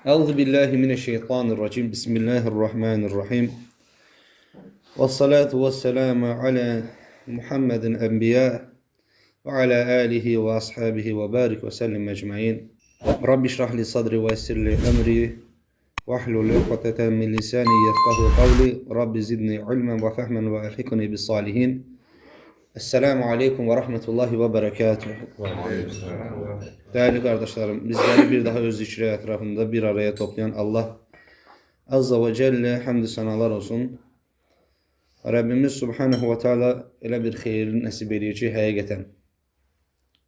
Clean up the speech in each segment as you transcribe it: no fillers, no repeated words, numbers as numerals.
Euzu billahi mineşşeytanirracim. Bismillahirrahmanirrahim. Vessalatu vesselamu ala Muhammedin enbiya ve ala alihi ve ashabihi ve barik ve sellim ecmaîn. Rabbi şrah li sadri ve yessir li emri ve ahlul ukdeten min lisani yefkahu kavli. Rabbi zidni ilmen ve fehmen ve elhikni bis salihin. Esselamu aleyküm ve rahmetullahi ve berekatuhu. Değerli kardeşlerim, bizleri bir daha öz zikri etrafında bir araya toplayan Allah Azza ve Celle hamdü senalar olsun. Rabbimiz Subhanahu ve Teala elə bir xeyir nəsib edir ki, həqiqətən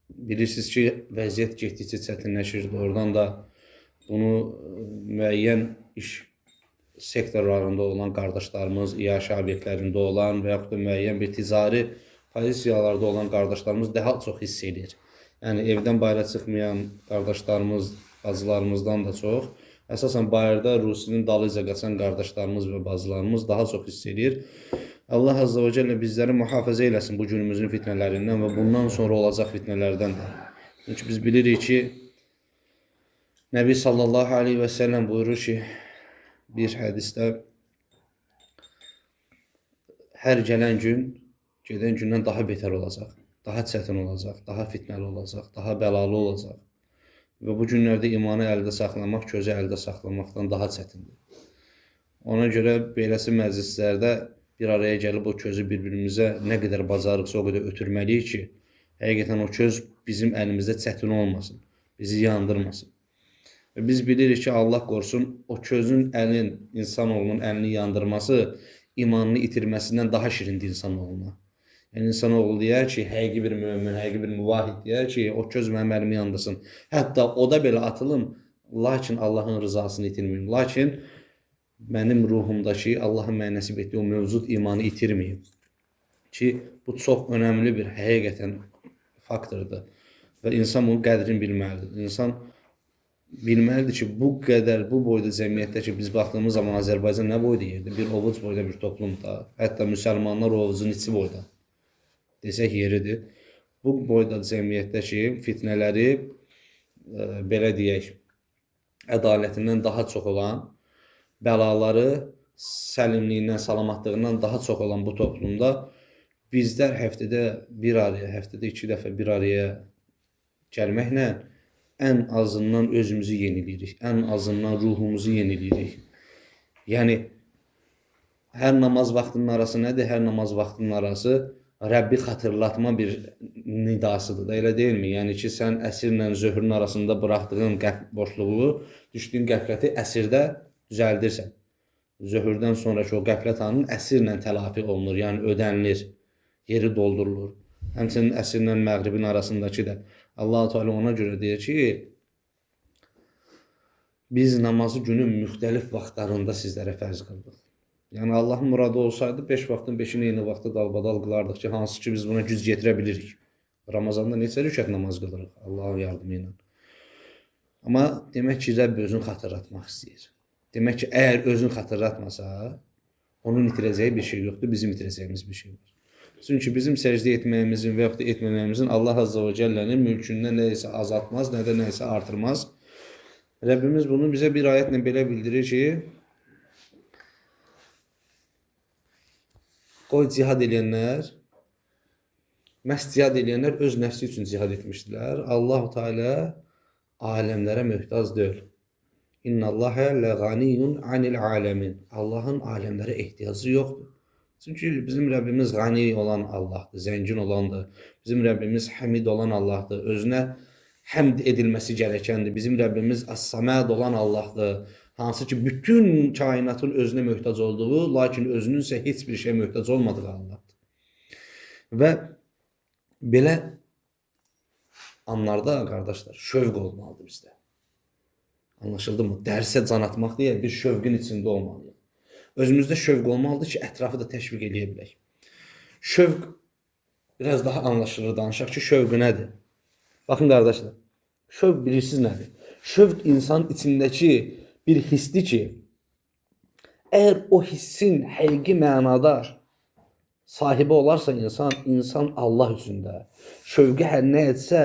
bilirsiniz ki, vəziyyət getdikcə çətinləşir. Oradan da bunu müəyyən iş sektorlarında olan qardaşlarımız, iaşə obyektlərində olan və yaxud da müəyyən bir ticari pozisiyalarda olan qardaşlarımız daha çox hiss edir. Yəni evdən bayıra çıxmayan qardaşlarımız, bacılarımızdan da çox, əsasən bayırda Rusinin dalıyca qaçan qardaşlarımız və bacılarımız daha çox hiss edir. Allah Azza və Cəllə bizləri mühafizə eləsin bu günümüzün fitnələrindən və bundan sonra olacaq fitnələrdən də. Çünki biz bilirik ki, Nəbi sallallahu aleyhi və səlləm buyurur ki, bir hədisdə hər gələn gün gedən gündən daha betər olacaq, daha çətin olacaq, daha fitnəli olacaq, daha bəlalı olacaq. Və bu günlərdə imanı əldə saxlamaq, közü əldə saxlamaqdan daha çətindir. Ona görə beləsi məclislərdə bir araya gəlib o közü bir-birimizə nə qədər bacarıqsa o qədər ötürməliyik ki, həqiqətən o köz bizim əlimizdə çətin olmasın, bizi yandırmasın. Və biz bilirik ki, Allah qorusun, o közün insanoğlunun əlini yandırması imanını itirməsindən daha şirindir insanoğluna. Yəni insanoğlu deyər ki, həqiqi bir mömin, həqiqi bir müvahid deyər ki, o köz mənim əlimi yandırsın. Hətta o da belə atılım, lakin Allahın rızasını itirməyim. Lakin mənim ruhumdakı Allahın mənə nəsib etdiyi o mövcud imanı itirməyim. Ki, bu çox önəmli bir həqiqətən faktordur. Və insan bunun qədrini bilməlidir. İnsan bilməlidir ki, bu qədər, bu boyda cəmiyyətdə ki, biz baxdığımız zaman Azərbaycan nə boyda yerdir? Bir ovuc boyda bir toplumda. Hətta müsəlmanlar o ovucun içi boyda desək yeridir. Bu boyda cəmiyyətdəki fitnələri, belə deyək, ədalətindən daha çox olan, bəlaları səlimliyindən, salamatlığından daha çox olan bu toplumda bizlər həftədə bir araya, həftədə 2 dəfə bir araya gəlməklə ən azından özümüzü yeniləyirik, ən azından ruhumuzu yeniləyirik. Yəni, hər namaz vaxtının arası nədir? Hər namaz vaxtının arası Rəbbi xatırlatma bir nidasıdır da, elə deyilmi? Yəni ki, sən əsrlə zöhrün arasında bıraxdığın boşluğu, düşdüyün qəfləti əsrdə düzəldirsən. Zöhrdən sonraki o qəflət anının əsrlə telafi olunur, yəni ödənilir, yeri doldurulur. Həmçinin əsrlə məğribin arasındakı da Allah-u Teala ona görə deyir ki, biz namazı günün müxtəlif vaxtlarında sizlərə fərz qıldıq. Yəni Allahın muradı olsaydı 5 vaxtın 5-ini eyni vaxtda dalbadal qılardıq ki, hansı ki biz buna güc getirə bilirik. Ramazanda neçə rükət namaz qılırıq Allahın yardımı ilə. Amma demək ki, Rəbb özünü xatırlatmaq istəyir. Demək ki, əgər özünü xatırlatmasa, onun itirəcəyi bir şey yoxdur, bizim itirəcəyimiz bir şey var. Çünki bizim səcdə etməyimizin və yaxud da etməməyimizin Allah Azza və Cəllənin mülkündən nəyisə azaltmaz, nə də nəyisə artırmaz. Rəbbimiz bunu bizə bir ayətlə belə bildirir ki, qoy cihad eləyənlər, məhz cihad eləyənlər öz nəfsi üçün cihad etmişdilər. Allah-u Teala aləmlərə möhtac deyil. İnnallahə ləğaniyyun anil aləmin. Allahın aləmlərə ehtiyacı yoxdur. Çünki bizim Rəbbimiz qani olan Allahdır, zəngin olandır. Bizim Rəbbimiz həmid olan Allahdır, özünə həmd edilməsi gərəkəndir. Bizim Rəbbimiz əs-səməd olan Allahdır. Hansı ki, bütün kainatın özünə möhtac olduğu, lakin özünün isə heç bir şey möhtac olmadığı Allahdır. Və belə anlarda, qardaşlar, şövq olmalıdır bizdə. Anlaşıldı mı? Dərsə can atmaq deyək, bir şövqün içində olmalıyıq. Özümüzdə şövq olmalıdır ki, ətrafı da təşviq eləyə bilək. Şövq, biraz daha anlaşılır danışaq ki, şövq nədir? Baxın, qardaşlar, şövq bilirsiniz nədir? Şövq insan içindəki bir hissdir ki, əgər o hissin həqiqi mənada sahibi olarsa insan Allah üçündə şövqü hər nə etsə,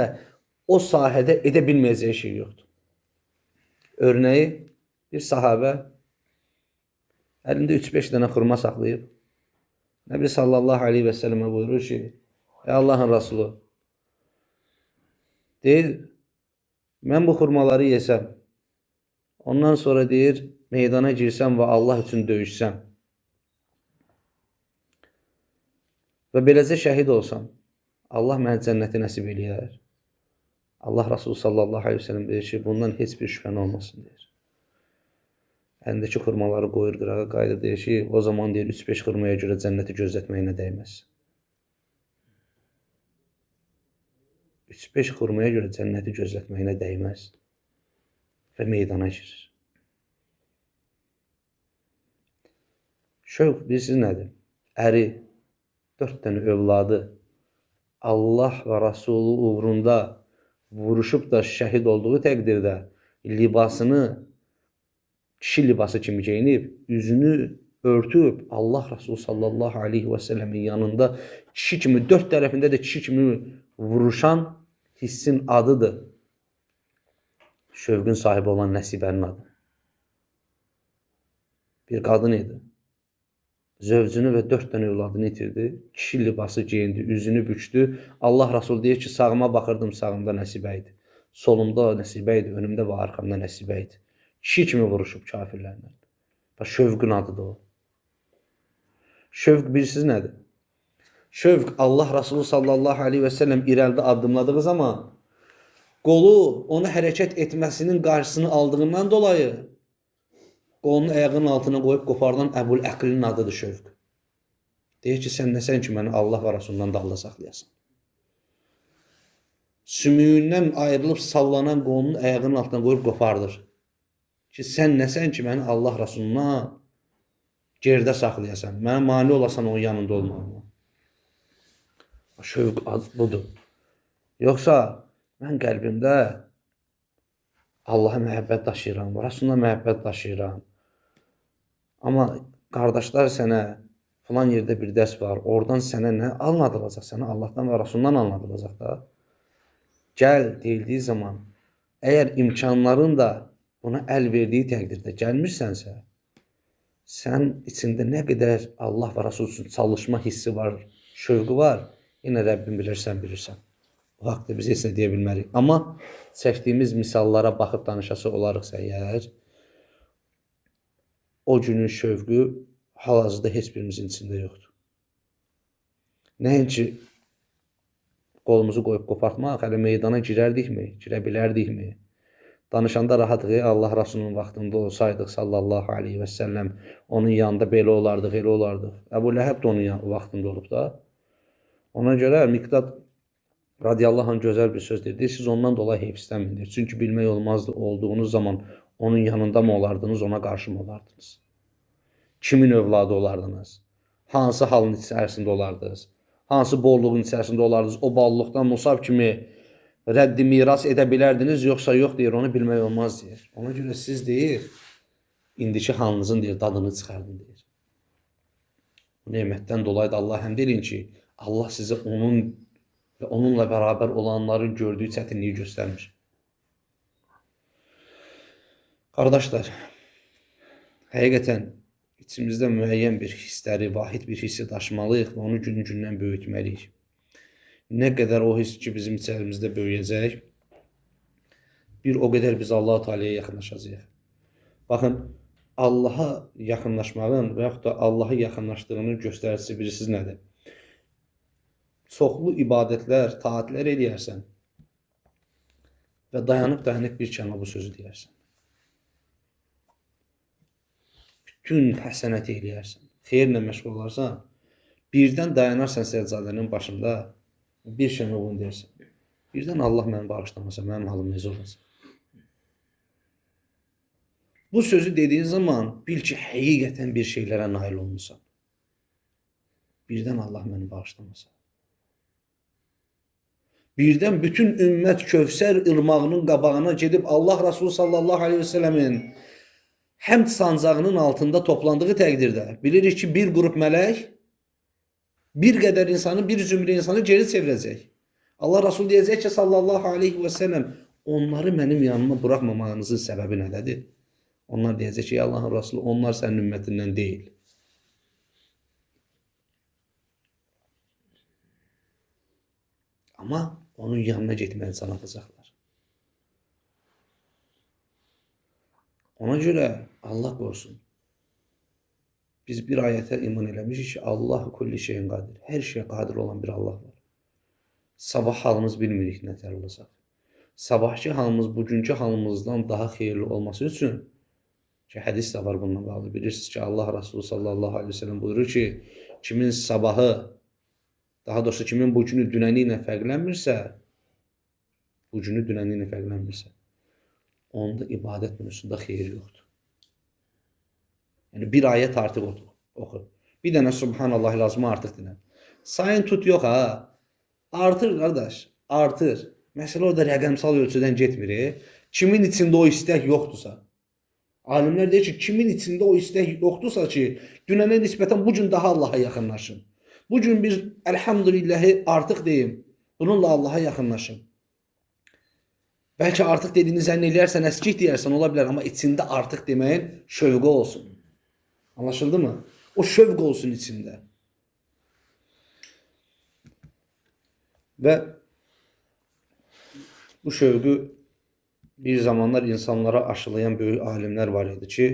o sahədə edə bilməyəcəyi şey yoxdur. Örneği Bir sahabə əlində 3-5 dənə xurma saxlayıb. Nəbi sallallahu aleyhi və səlləmə buyurur ki, ey Allahın Rasulü, deyir, mən bu xurmaları yesəm, ondan sonra deyir, meydana girsəm və Allah üçün döyüşsəm və beləcə şəhid olsam, Allah mənə cənnəti nəsib eləyər. Allah Rasulü sallallahu aleyhi və səlləm deyir ki, bundan heç bir şübhən olmasın, deyir. Əlindəki xurmaları qoyur qırağa, qayıdır, deyir ki, o zaman deyir, 3-5 xurmaya görə cənnəti gözlətməyinə dəyməz. 3-5 xurmaya görə cənnəti gözlətməyinə dəyməz və meydana girir. Şövq bilirsiniz nədir? Əri, 4 dənə övladı Allah və Rasulü uğrunda vuruşub da şəhid olduğu təqdirdə libasını kişi libası kimi geyinib, üzünü örtüb Allah Rasulü sallallahu aleyhi və səlləmin yanında kişi kimi, 4 tərəfində də kişi kimi vuruşan hissin adıdır. Şövqün sahibi olan Nəsibənin adı. Bir qadın idi. Zövcünü və 4 dənə övladını itirdi. Kişi libası geyindi, üzünü bükdü. Allah Rasulü deyir ki, sağıma baxırdım, sağımda Nəsibə idi. Solumda Nəsibə idi, önümdə və arxamda Nəsibə idi. Kişi kimi vuruşub kafirlərlə. Şövqün adıdır o. Şövq bilirsiniz nədir? Şövq Allah Rasulü sallallahu aleyhi və səlləm irəlidə addımladığı zaman qolu onu hərəkət etməsinin qarşısını aldığından dolayı qolunu ayağının altına qoyub qopardan Əbul Əqilin adıdır şövq. Deyir ki, sən nəsən ki, məni Allah və Rasulundan dalda saxlayasan. Sümüyündən ayrılıb sallanan qolunun ayağının altına qoyub qopardır. Ki, sən nəsən ki, məni Allah Rasulundan gerdə saxlayasan. Mənə mani olasan onun yanında olmağıma. Şövq budur. Yoxsa mən qəlbimdə Allaha məhəbbət daşıyıram, Rasuluna məhəbbət daşıyıram. Amma qardaşlar sənə filan yerdə bir dərs var, oradan sənə nə anladılacaq? Sənə Allahdan və Rasulundan anladılacaq da. Gəl deyildiyi zaman, əgər imkanların da ona əl verdiyi təqdirdə gəlmirsənsə, sən içində nə qədər Allah və Rasul üçün çalışma hissi var, şövqü var, yenə Rəbbim bilirsən, bilirsən. O haqda biz heç nə deyə bilmərik. Amma çəkdiyimiz misallara baxıb danışası olarıqsa əgər, o günün şövqü hal-hazırda heç birimizin içində yoxdur. Nəinki qolumuzu qoyub qopartmaq, hələ meydana girərdikmi, girə bilərdikmi? Danışanda rahatıq, Allah Rasulunun vaxtında olsaydıq sallallahu aleyhi və səlləm, onun yanında belə olardıq, elə olardıq. Əbu Ləhəb də onun vaxtında olub da. Ona görə Miqdad radiyallahu anh gözəl bir söz dedi. Siz ondan dolayı heyfslənməyin. Çünki bilmək olmazdı, olduğunuz zaman onun yanında mı olardınız, ona qarşı mı olardınız? Kimin övladı olardınız? Hansı halın içərisində olardınız? Hansı bolluğun içərisində olardınız? O bolluqdan Musab kimi rəddi miras edə bilərdiniz, yoxsa yox deyir, onu bilmək olmaz deyir. Ona görə siz deyir, indiki halınızın deyir, dadını çıxardın deyir. Bu nemətdən dolayı da Allah həmd eləyin ki, Allah sizə onun və onunla bərabər olanların gördüyü çətinliyi göstərmiş. Qardaşlar, həqiqətən içimizdə müəyyən bir hissləri, vahid bir hissi daşımalıyıq və onu gün-gündən böyütməliyik. Nə qədər o hiss ki, bizim içərimizdə böyüyəcək, bir o qədər biz Allah-u Teala'ya yaxınlaşacağıq. Baxın, Allaha yaxınlaşmağın və yaxud da Allaha yaxınlaşdığının göstəricisi bilirsiniz nədir? Çoxlu ibadətlər, taatlər eləyərsən və dayanıb bir kəlmə bu sözü deyərsən. Bütün həsənət eləyərsən, xeyirlə məşğul olarsan, birdən dayanarsan səccadənin başında, bir kəlmə bunu deyərsən. Birdən Allah məni bağışlamasa, mənim halım necə olacaq? Bu sözü dediyin zaman bil ki, həqiqətən bir şeylərə nail olmuşsan. Birdən Allah məni bağışlamasa. Birdən bütün ümmət Kövsər ırmağının qabağına gedib Allah Rasulü sallallahu aleyhi və sələmin həmd sancağının altında toplandığı təqdirdə bilirik ki, bir qrup mələk bir qədər insanı, bir zümrə insanı geri çevirəcək. Allah Rasulü deyəcək ki, sallallahu aleyhi və səlləm, onları mənim yanıma buraxmamağınızın səbəbi nədədir? Onlar deyəcək ki, Allahın Rəsulü, onlar sənin ümmətindən deyil. Amma onun yanına getməyi can atacaqlar. Ona görə Allah qorusun. Biz bir ayətə iman eləmişik ki, Allah kulli şeyin qadir. Hər şeyə qadir olan bir Allah var. Sabah halımız bilmirik nətər olacaq. Sabahki halımız bugünkü halımızdan daha xeyirli olması üçün ki, hədis də var bununla bağlı. Bilirsiniz ki, Allah Resulü sallallahu aleyhi ve sellem buyurur ki, kimin sabahı, daha doğrusu kimin bugünü dünəni ilə fərqlənmirsə, onda ibadət mövzusunda xeyir yoxdur. Yəni bir ayət artıq oxu. Bir dənə Subhanallah lazımı artıq dinlə. Sayın tut yox ha. Artır qardaş, artır. Məsələ orada rəqəmsal ölçüdən getmir. Kimin içində o istək yoxdursa. Alimlər deyir ki, kimin içində o istək yoxdursa ki, dünənə nisbətən bu gün daha Allaha yaxınlaşın. Bu gün bir elhamdülillahi artıq deyim. Bununla Allaha yaxınlaşın. Bəlkə artıq dediyini zənn eləyərsən, əskik deyərsən, ola bilər, amma içində artıq deməyin şövqü olsun. Anlaşıldı mı? O şövq olsun içində. Və bu şövqü bir zamanlar insanlara aşılayan böyük alimlər var idi ki,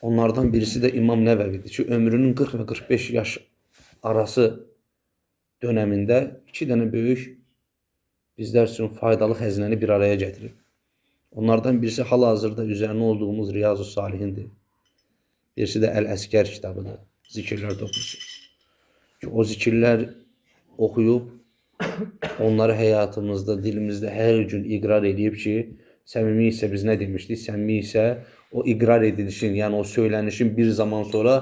onlardan birisi də İmam Nəvəvidir ki, ömrünün 40 və 45 yaş arası dönəmində 2 dənə böyük bizlər üçün faydalı xəzinəni bir araya gətirib. Onlardan birisi hal-hazırda üzərində olduğumuz Riyazu Salihindir. Birisi də Əl-Əskər kitabıdır. Zikirlər toxusu. O zikirlər oxuyub, onları həyatımızda, dilimizdə hər gün iqrar edib ki, səmimi isə biz nə demişdik? Səmimi isə o iqrar edilişin, yəni o söylənişin bir zaman sonra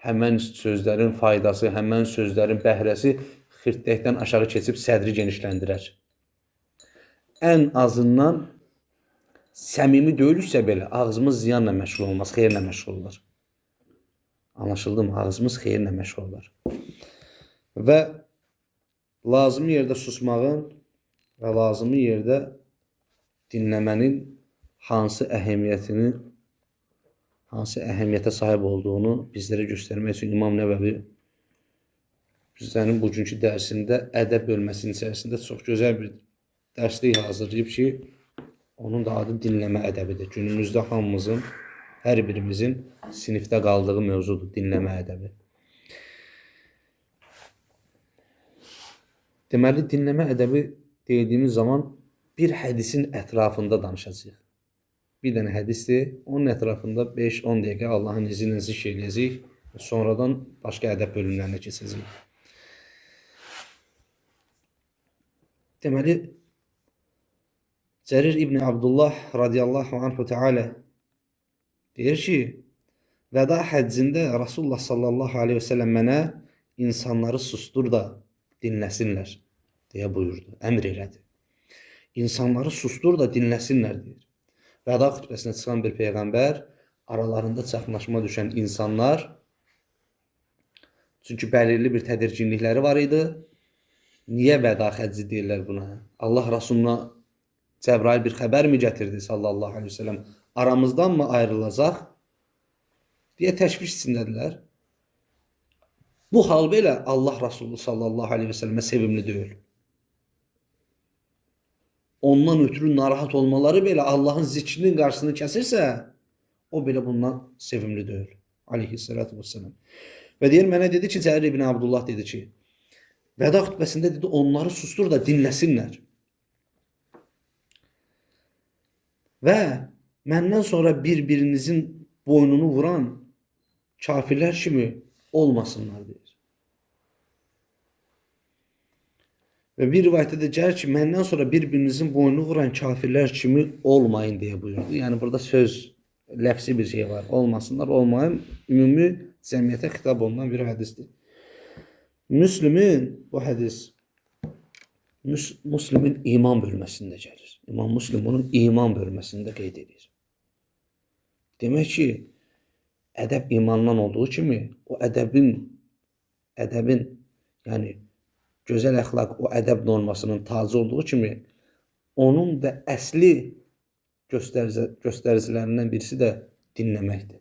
həmən sözlərin faydası, həmən sözlərin bəhrəsi xirtdəkdən aşağı keçib sədri genişləndirər. Ən azından səmimi deyilsə belə ağzımız ziyanla məşğul olmaz, xeyirlə məşğul olar. Anlaşıldı mı? Ağzımız xeyirlə məşğul olar. Və lazımi yerdə susmağın və lazımi yerdə dinləmənin hansı əhəmiyyətə sahib olduğunu bizlərə göstərmək üçün İmam Nəvəvi bizlərin bugünkü dərsində ədəb bölməsinin içərisində çox gözəl bir dərslik hazırlayıb ki, onun da adı dinləmə ədəbidir. Günümüzdə hamımızın, hər birimizin sinifdə qaldığı mövzudur, dinləmə ədəbi. Deməli, dinləmə ədəbi dediyimiz zaman bir hədisin ətrafında danışacağıq. Bir dənə hədisdir, onun ətrafında 5-10 dəqiqə Allahın izni ilə zikr edəcəyik və sonradan başqa ədəb bölümlərinə keçəcəyik. Deməli, Cərir İbni Abdullah radiyallahu anhu teala deyir ki, vəda həccində Rasulullah sallallahu aleyhi ve sellem mənə insanları sustur da dinləsinlər deyə buyurdu, əmr elədi. İnsanları sustur da dinləsinlər deyir. Vəda xütbəsinə çıxan bir peyğəmbər, aralarında çaxnaşma düşən insanlar, çünki bəlirli bir tədirginlikləri var idi. Niyə vəda həcci deyirlər buna? Allah Rasuluna Cəbrail bir xəbər mi gətirdi sallallahu aleyhi ve sellem? Aramızdan mı ayrılacaq? Deyə təşviş içindədirlər. Bu hal belə Allah Rasulü sallallahu aleyhi ve sellemə sevimli deyil. Ondan ötürü narahat olmaları belə Allahın zikrinin qarşısını kəsirsə, o belə bundan sevimli deyil. Aleyhissalatu vesselam. Və deyir, mənə dedi ki, Cərir ibn Abdullah dedi ki, vəda xütbəsində dedi, onları sustur da dinləsinlər. Və məndən sonra bir-birinizin boynunu vuran kafirlər kimi olmasınlar deyir. Və bir rivayətdə də gəlir ki, məndən sonra bir-birinizin boynunu vuran kafirlər kimi olmayın deyə buyurdu. Yəni burada söz, ləfsi bir şey var. Olmasınlar, olmayın. Ümumi cəmiyyətə xitab olunan bir hədisdir. Müslümin, bu hədis Müslümin iman bölməsində gəlir. İmam Müslim onun iman bölməsində qeyd edir. Demək ki, ədəb imandan olduğu kimi, o ədəbin, yəni gözəl əxlaq, o ədəb normasının tacı olduğu kimi, onun da əsli göstəricilərindən birisi də dinləməkdir.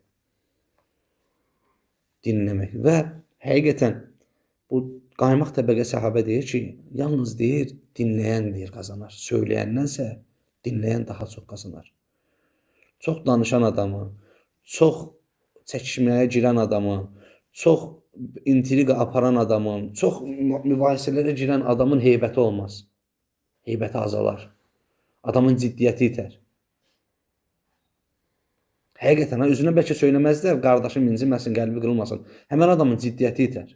Dinləmək və həqiqətən bu qaymaq təbəqə səhabə deyir ki, yalnız deyir, dinləyən deyir qazanar. Söyləyəndənsə dinləyən daha çox qazanar. Çox danışan adamı, çox çəkişməyə girən adamı, çox intriqa aparan adamın, çox mübahisələrə girən adamın heybəti olmaz. Heybəti azalar. Adamın ciddiyyəti itər. Həqiqətən, özünə bəlkə söyləməzlər, qardaşım inciməsin, qəlbi qırılmasın. Həmən adamın ciddiyyəti itər.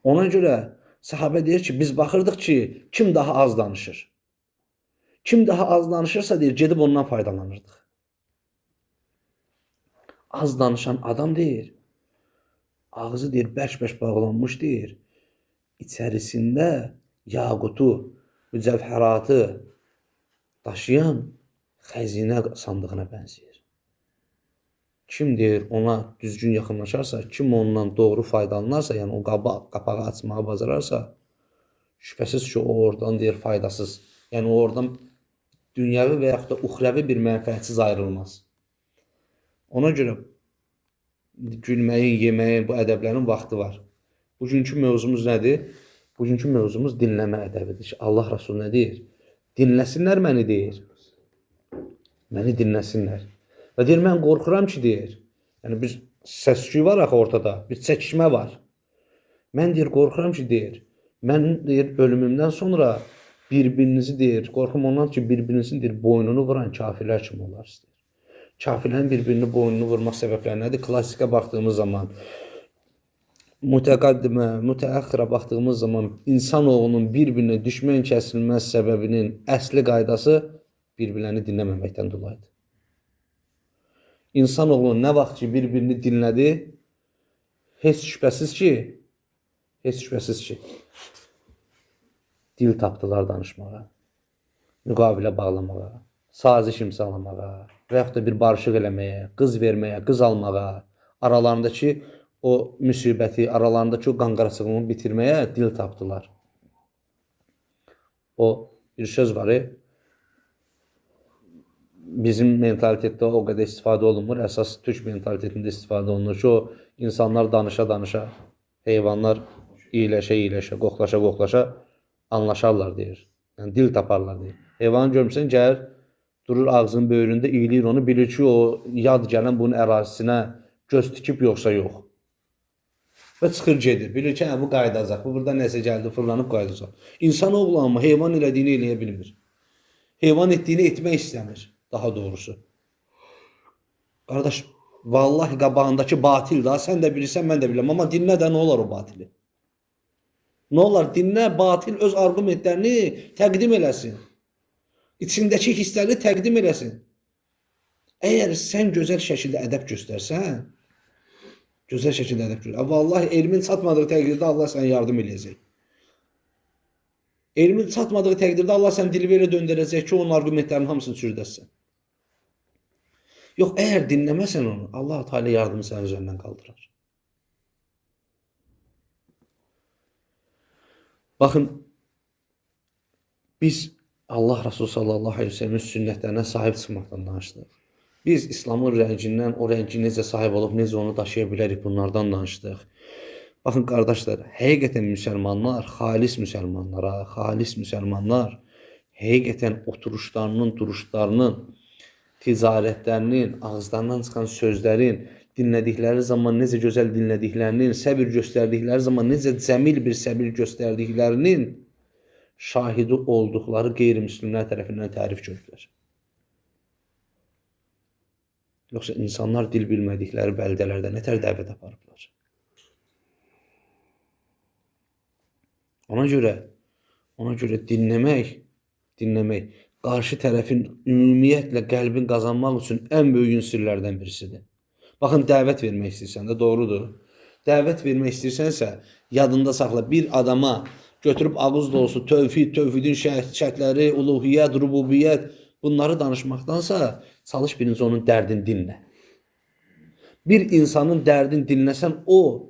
Ona görə sahabə deyir ki, biz baxırdıq ki, kim daha az danışır. Kim daha az danışırsa deyir, gedib ondan faydalanırdıq. Az danışan adam deyir, ağzı deyir, bərk-bərk bağlanmış deyir. İçərisində yaqutu, mücəvhəratı daşıyan xəzinə sandığına bənzəyir. Kim deyir, ona düzgün yaxınlaşarsa, kim ondan doğru faydalanarsa, yəni o qapağı açmağı bacararsa, şübhəsiz ki, o oradan deyir faydasız. Yəni o oradan dünyəvi və yaxud da uxrəvi bir mənfəətsiz ayrılmaz. Ona görə gülməyin, yeməyin, bu ədəblərin vaxtı var. Bugünkü mövzumuz nədir? Bugünkü mövzumuz dinləmə ədəbidir. Allah Rasulü nə deyir? Dinləsinlər məni deyir. Məni dinləsinlər. Və deyir, mən qorxuram ki, deyir. Yəni, biz səs-küy var axı ortada, bir çəkişmə var. Mən deyir, qorxuram ki, deyir. Mən deyir, ölümümdən sonra bir-birinizi deyir, qorxum ondan ki, bir-birinizin deyir, boynunu vuran kafirlər kimi olarsınız. Kafirlərin bir-birinin boynunu vurmaq səbəbləri nədir? Klassikə baxdığımız zaman, mütəqaddimə, mütəəxirə baxdığımız zaman insanoğlunun bir-birinə düşmən kəsilməz səbəbinin əsli qaydası bir-birlərini dinləməməkdən dolayıdır. İnsanoğlu nə vaxt ki, bir-birini dinlədi, heç şübhəsiz ki, dil tapdılar danışmağa, müqavilə bağlamağa, saziş imzalamağa və yaxud da bir barışıq eləməyə, qız verməyə, qız almağa, aralarındakı o müsibəti, aralarındakı o qanqarasılığını bitirməyə dil tapdılar. O bir söz var, bizim mentalitetdə o qədər istifadə olunmur, əsas türk mentalitetində istifadə olunur ki, o insanlar danışa-danışa, heyvanlar iyiləşə-iyiləşə, qoxlaşa-qoxlaşa anlaşarlar deyir. Yəni, dil taparlar deyir. Heyvanı görmüsən, gəlir, durur ağzının böyründə, iyiləyir onu, bilir ki, o yad gələn bunun ərazisinə göz tikib yoxsa yox. Və çıxır gedir, bilir ki, bu qaydacaq, bu burada nəsə gəldi, fırlanıb qaydacaq. İnsan oğlu amma heyvan elədiyini eləyə bilmir. Heyvan etdiyini etmək istəmir. Daha doğrusu. Qardaş, vallahi qabağındakı batil da, sən də bilirsən, mən də bilirəm. Amma dinlə də nə olar o batili? Nə olar? Dinlə, batil öz argumentlərini təqdim eləsin. İçindəki hissləri təqdim eləsin. Əgər sən gözəl şəkildə ədəb göstərsən, vallahi elmin çatmadığı təqdirdə Allah sənə yardım eləyəcək. Elmin çatmadığı təqdirdə Allah səni dilverə döndərəcək ki, onun argumentlərinin hamısını çürüdəsən. Yox, əgər dinləməsən onu, Allah Teala yardımı sənin üzərindən qaldırar. Baxın, biz Allah Resulü sallallahu aleyhi ve sellem'in sünnətlərinə sahib çıxmaqdan danışdıq. Biz İslamın rəngindən, o rəngi necə sahib olub, necə onu daşıya bilərik, bunlardan danışdıq. Baxın, qardaşlar, həqiqətən müsəlmanlar, xalis müsəlmanlar, həqiqətən oturuşlarının, duruşlarının, ticarətlərinin, ağızlarından çıxan sözlərin, dinlədikləri zaman necə gözəl dinlədiklərinin, səbir göstərdikləri zaman necə cəmil bir səbir göstərdiklərinin şahidi olduqları qeyri-müslimlər tərəfindən tərif görürlər. Yoxsa insanlar dil bilmədikləri bəldələrdə nətər dəvət aparıblar? Ona görə dinləmək, qarşı tərəfin ümumiyyətlə qəlbin qazanmaq üçün ən böyük ünsürlərdən birisidir. Baxın, dəvət vermək istəyirsən də, doğrudur. Dəvət vermək istəyirsənsə, yadında saxla, bir adama götürüb ağız dolusu tövhid, tövhidin şərtləri, uluhiyyət, rububiyyət, bunları danışmaqdansa, çalış birinci onun dərdini dinlə. Bir insanın dərdini dinləsən, o,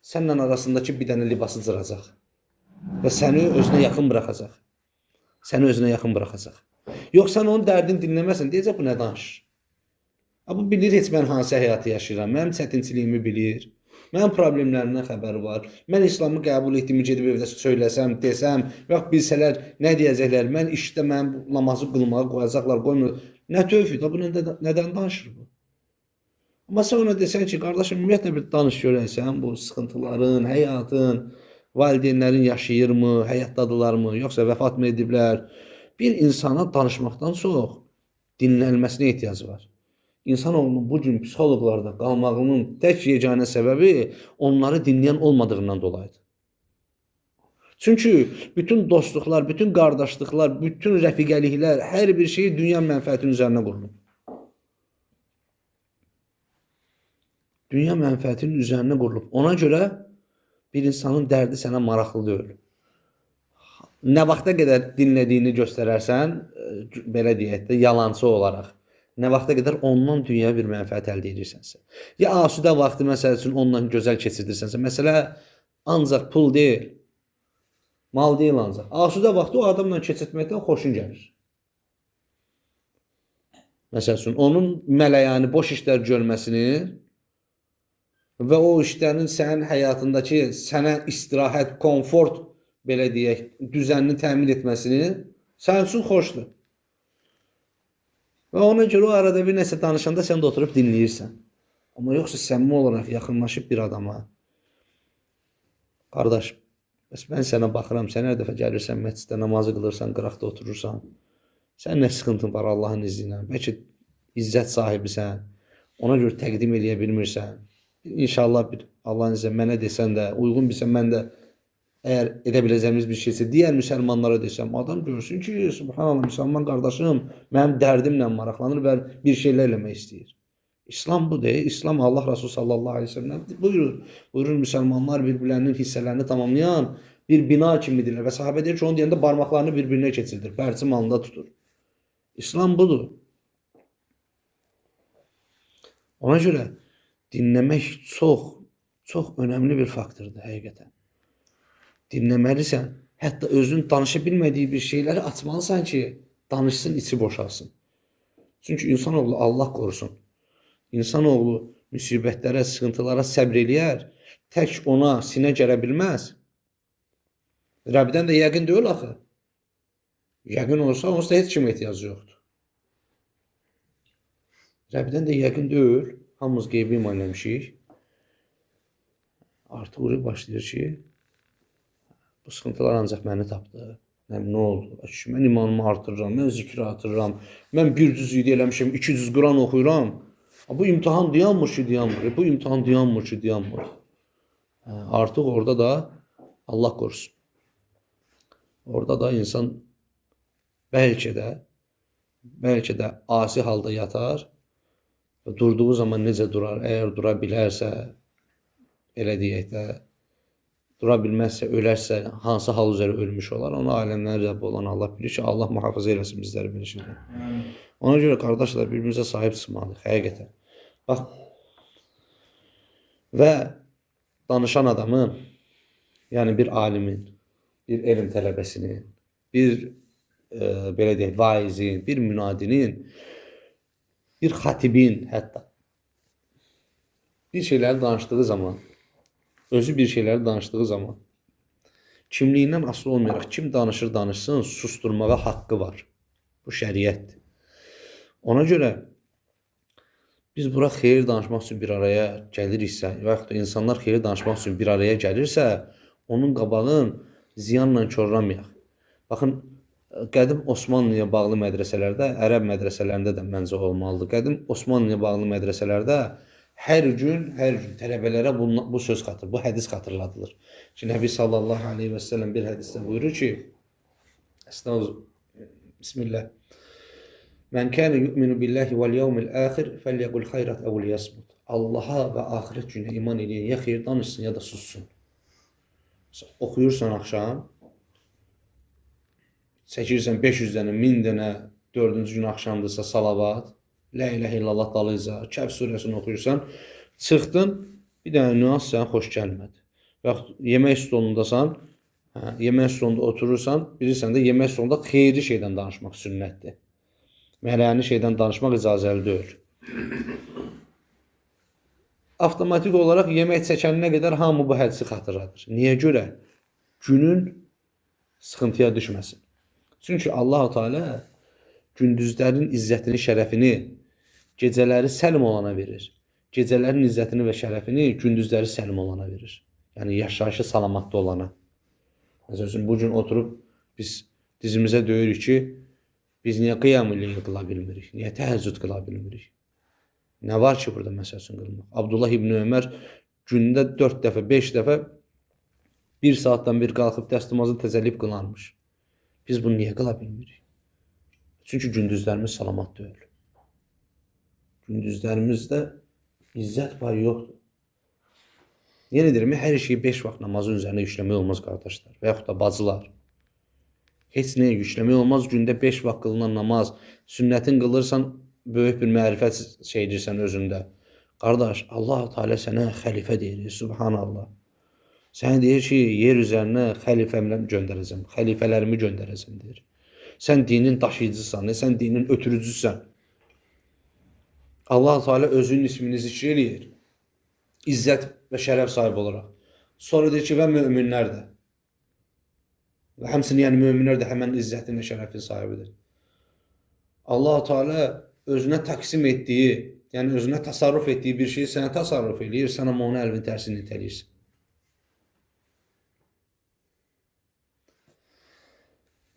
səninlə arasındakı bir dənə libası cıracaq və səni özünə yaxın buraxacaq. Yox, sən onun dərdini dinləməsən, deyəcək bu nə danışır? Bu bilir heç mən hansı həyatı yaşayıram, mənim çətinçiliyimi bilir, mənim problemlərimdən xəbəri var, mən İslamı qəbul etdiyimi gedib evdə söyləsəm, desəm, və bilsələr nə deyəcəklər, mən işdə mənim namazı qılmağa qoyacaqlar, qoymur. Nə tövfid, bu nədən danışır bu? Amma sən ona desən ki, qardaşım, ümumiyyətlə bir danış görəksən, bu sıxıntıların, həyatın, valideynlərin yaşayırmı, həyatdadırlarmı, yoxsa vəfat mı ediblər? Bir insana danışmaqdan çox dinlənilməsinə ehtiyacı var. İnsanoğlunun bu gün psixoloqlarda qalmağının tək yeganə səbəbi onları dinləyən olmadığından dolayıdır. Çünki bütün dostluqlar, bütün qardaşlıqlar, bütün rəfiqəliklər, hər bir şey dünya mənfəətinin üzərinə qurulub. Dünya mənfəətinin üzərinə qurulub. Ona görə bir insanın dərdi sənə maraqlı deyil. Nə vaxta qədər dinlədiyini göstərərsən, belə deyək də, yalancı olaraq. Nə vaxta qədər ondan dünya bir mənfəət əldə edirsənsə. Ya asudə vaxtı, məsəl üçün, ondan gözəl keçirirsənsə. Məsələ ancaq pul deyil, mal deyil ancaq. Asudə vaxtı o adamla keçirtməkdən xoşun gəlir. Məsəl üçün, onun mələyani boş işlər görməsini və o işlərin sənin həyatındakı sənə istirahət, komfort, belə deyək, düzənini təmin etməsini sənin üçün xoşdur. Və ona görə o arada bir nəsə danışanda sən də oturub dinləyirsən. Amma yoxsa səmimi olaraq yaxınlaşıb bir adama, qardaş, mən sənə baxıram, sən hər dəfə gəlirsən, məsciddə namazı qılırsan, qıraqda oturursan, sən nə sıxıntın var Allahın izni ilə, bəlkə izzət sahibisən, ona görə təqdim edə bilmirsən. İnşallah Allahın izni mənə desən də, uyğun bilsən, mən də əgər edə biləcəyimiz bir şeysə, digər müsəlmanlara desəm, adam görsün ki, subhanallah, müsəlman qardaşım mənim dərdimlə maraqlanır və bir şeylər eləmək istəyir. İslam budur. İslam Allah Resulü sallallahu aleyhi ve sellem buyurur. Buyurur, müsəlmanlar bir-birlərinin hissələrini tamamlayan bir bina kimidirlər. Və sahabə deyir ki, onu deyəndə barmaqlarını bir-birinə keçirdir, pərçim alında tutur. İslam budur. Ona görə dinləmək çox önəmli bir faktordur həqiqətən. Dinləməlisən, hətta özün danışa bilmədiyi bir şeyləri açmalısan ki, danışsın, içi boşalsın. Çünki insanoğlu Allah qorusun. İnsanoğlu müsibətlərə, sıxıntılara səbr eləyər, tək ona sinə gələ bilməz. Rəbdən də yəqin deyil axı. Yəqin olsa, onsuz da heç kimə ehtiyacı yoxdur. Rəbdən də yəqin deyil, hamımız qeybi iman eləmişik. Artıq oraya başlayır ki, bu sıxıntılar ancaq məni tapdı. Nə oldu? Mən imanımı artırıram, mən zikri artırıram, mən bir cüzüydü eləmişim, 200 Quran oxuyuram. Bu imtihan dayanmır ki, dayanmır. Bu imtihan dayanmır ki, dayanmır. Artıq orada da Allah qorusun. Orada da insan bəlkə də asi halda yatar və durduğu zaman necə durar? Əgər dura bilərsə, elə deyək də, dura bilməzsə, ölərsə, hansı hal üzrə ölmüş olar? Onu aləmlərin Rəbbi olan Allah bilir ki, Allah mühafizə eləsin bizləri bir şeydən. Ona görə qardaşlar, birbirimizə sahib çıxmalıyıq, həqiqətən. Bax, və danışan adamın, yəni bir alimin, bir elm tələbəsinin, bir belə deyək, vaizin, bir münadinin, bir xatibin hətta bir şeyləri danışdığı zaman, özü bir şeyləri danışdığı zaman kimliyindən asılı olmayaraq kim danışır danışsın, susturmağa haqqı var. Bu şəriətdir. Ona görə biz bura xeyir danışmaq üçün bir araya gəliriksə, və yaxud da insanlar xeyir danışmaq üçün bir araya gəlirsə, onun qabağın ziyanla korlamayaq. Baxın, qədim Osmanlıya bağlı mədrəsələrdə, ərəb mədrəsələrində də məncə olmalıdır. Qədim Osmanlıya bağlı mədrəsələrdə hər gün tələbələrə bu söz bu hədis xatırladılır. Ki, Nəbi sallallahu aleyhi və səlləm bir hədisdə buyurur ki, Bismillah, Mən kənə yu'minu billahi vəl yevmil əxir fəlyəqul xayrat əvl yasmut. Allaha və axirət günə iman edən ya xeyir danışsın, ya da sussun. Oxuyursan axşam, çəkirsən 500 dənə, 1000 dənə, 4-cü gün axşamdırsa salavat, La ilahe illallah dalıyca, Kəhf surəsini oxuyursan, çıxdın, bir dənə nüans sənə xoş gəlmədi. Və yemək stolundasan, Yemək stolunda oturursan, bilirsən də yemək stolunda xeyirli şeydən danışmaq sünnətdir. Mələyəni şeydən danışmaq icazəli deyil. Avtomatik olaraq yemək çəkəninə qədər hamı bu hədisi xatırladır. Niyə görə? Günün sıxıntıya düşməsin. Çünki Allah-u Teala gündüzlərin izzətini, şərəfini gecələri səlim olana verir. Gecələrin izzətini və şərəfini gündüzləri səlim olana verir. Yəni yaşayışı salamatda olana. Məsələn, bu gün oturub biz dizimizə döyürük ki, biz niyə qiyam-ı-leyl qıla bilmirik? Niyə təhəccüd qıla bilmirik? Nə var ki, burada məsələn qılmaq? Abdullah ibn Ömər gündə 4 dəfə, 5 dəfə 1 saatdan bir qalxıb dəstəmazı təzəliyib qılarmış. Biz bunu niyə qıla bilmirik? Çünki gündüzlərimiz salamat deyil. Gündüzlərimizdə izzət payı yoxdur. Yenə deyirəm, hər şeyi 5 vaxt namazın üzərində yükləmək olmaz qardaşlar və yaxud da bacılar. Heç nəyə yükləmək olmaz. Gündə 5 vaxt qılınan namaz, sünnətin qılırsan, böyük bir mərifət şeydirsən özündə. Qardaş, Allah-u Teala sənə xəlifə deyir, subhanallah. Sənə deyir ki, yer üzərinə xəlifəmləri göndərəcəm, xəlifələrimi göndərəcəm deyir. Sən dinin daşıyıcısan, sən dinin ötürücüsən. Allah-u Teala özünün ismini zikr eləyir. İzzət və şərəf sahibi olaraq. Sonra deyir ki, və möminlər də. Və həmçinin yəni möminlər də həmən izzətin və şərəfin sahibidir. Allah-u Teala özünə təqsim etdiyi, yəni özünə təsarruf etdiyi bir şeyi sənə təsarruf eləyir, sən amma onu əlvin tərsini itələyirsən.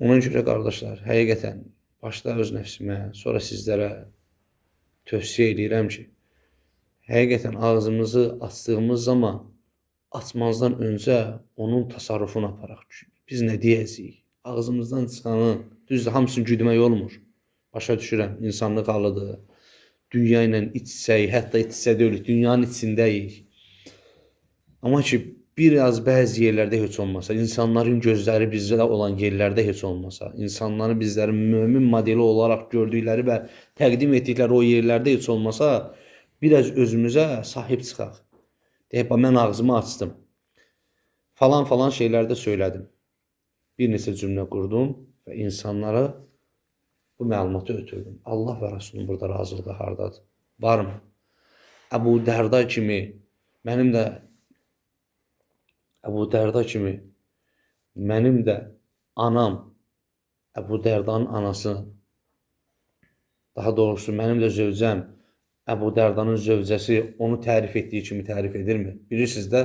Ona görə qardaşlar, həqiqətən başda öz nəfsimə, sonra sizlərə tövsiyə edirəm ki, həqiqətən ağzımızı açdığımız zaman açmazdan öncə onun təsarrufunu aparaq. Biz nə deyəcəyik? Ağzımızdan çıxanı, düzdür, hamısını güdmək olmur. Başa düşürəm, insanlıq halıdır. Dünya ilə iç-içəyik, hətta iç-içə deyilik, dünyanın içindəyik. Amma ki, biraz bəzi yerlərdə heç olmasa, insanların gözləri bizdə olan yerlərdə heç olmasa, insanların bizlərin mömin modeli olaraq gördükləri və təqdim etdikləri o yerlərdə heç olmasa, biraz özümüzə sahib çıxaq. Deyib, mən ağzımı açdım. Falan şeylərdə söylədim. Bir neçə cümlə qurdum və insanlara bu məlumatı ötürdüm. Allah və Rasulun burada razılığı hardadır? Varmı? Əbu Dərda kimi, mənim də anam, Əbu Dərdanın anası, daha doğrusu mənim də zövcəm, Əbu Dərdanın zövcəsi onu tərif etdiyi kimi tərif edirmi? Bilirsiniz də,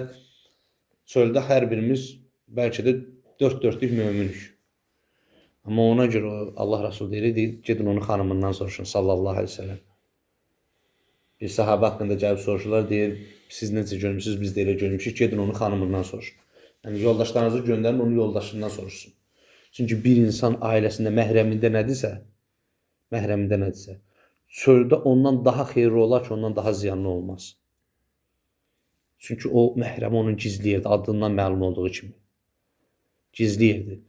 çöldə hər birimiz bəlkə də 4 dörtlük möminik. Amma ona görə Allah Rasul deyir, gedin onun xanımından soruşun, sallallahu aleyhi ve sellem. Bir sahabə haqqında gəlib soruşurlar, deyir, siz necə görmüşsünüz, biz də elə görmüşük, gedin onun xanımından soruşun. Yəni, yoldaşlarınızı göndərin, onun yoldaşından soruşsun. Çünki bir insan ailəsində məhrəmində nədirsə, çöldə ondan daha xeyirli olar ki, ondan daha ziyanlı olmaz. Çünki o məhrəmi onun gizliyirdi, adından məlum olduğu kimi. Gizliyirdi.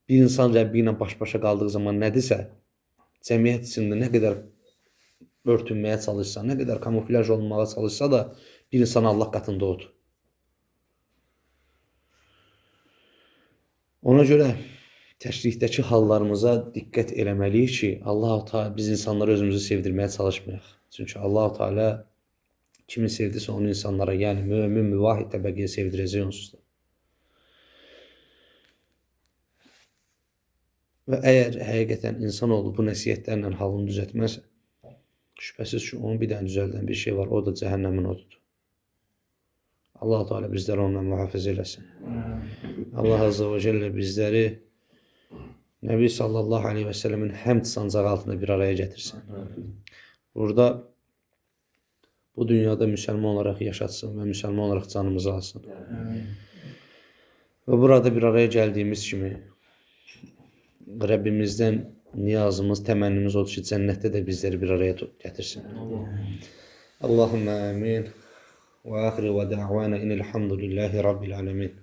Bir insan Rəbbi ilə baş-başa qaldığı zaman nədirsə, cəmiyyət içində nə qədər örtünməyə çalışsa, nə qədər kamuflaj olmağa çalışsa da, bir insan Allah qatında odur. Ona görə təşrikdəki hallarımıza diqqət eləməliyik ki, Allah-u Teala biz insanları özümüzü sevdirməyə çalışmayaq. Çünki Allah-u Teala kimi sevdirsə onu insanlara, yəni mömin, müvahid təbəqəyə sevdirəcək onsuz da. Və əgər həqiqətən insanoğlu bu nəsiyyətlərlə halını düzəltməsə, şübhəsiz ki, onun bir dənə düzəldən bir şey var, o da cəhənnəmin odudur. Allah-u Teala bizləri onunla mühafizə eləsin. Allah Azze və Cəllə bizləri Nəbi sallallahu aleyhi və səlləmin həmd sancağı altında bir araya gətirsin. Burada bu dünyada müsəlman olaraq yaşatsın və müsəlman olaraq canımızı alsın. Və burada bir araya gəldiyimiz kimi Rəbbimizdən niyazımız, təmənnimiz odur ki, cənnətdə də bizləri bir araya gətirsin. Allahümmə əmin və əxri və də'vana inilhamdülillahi rabbil alemin.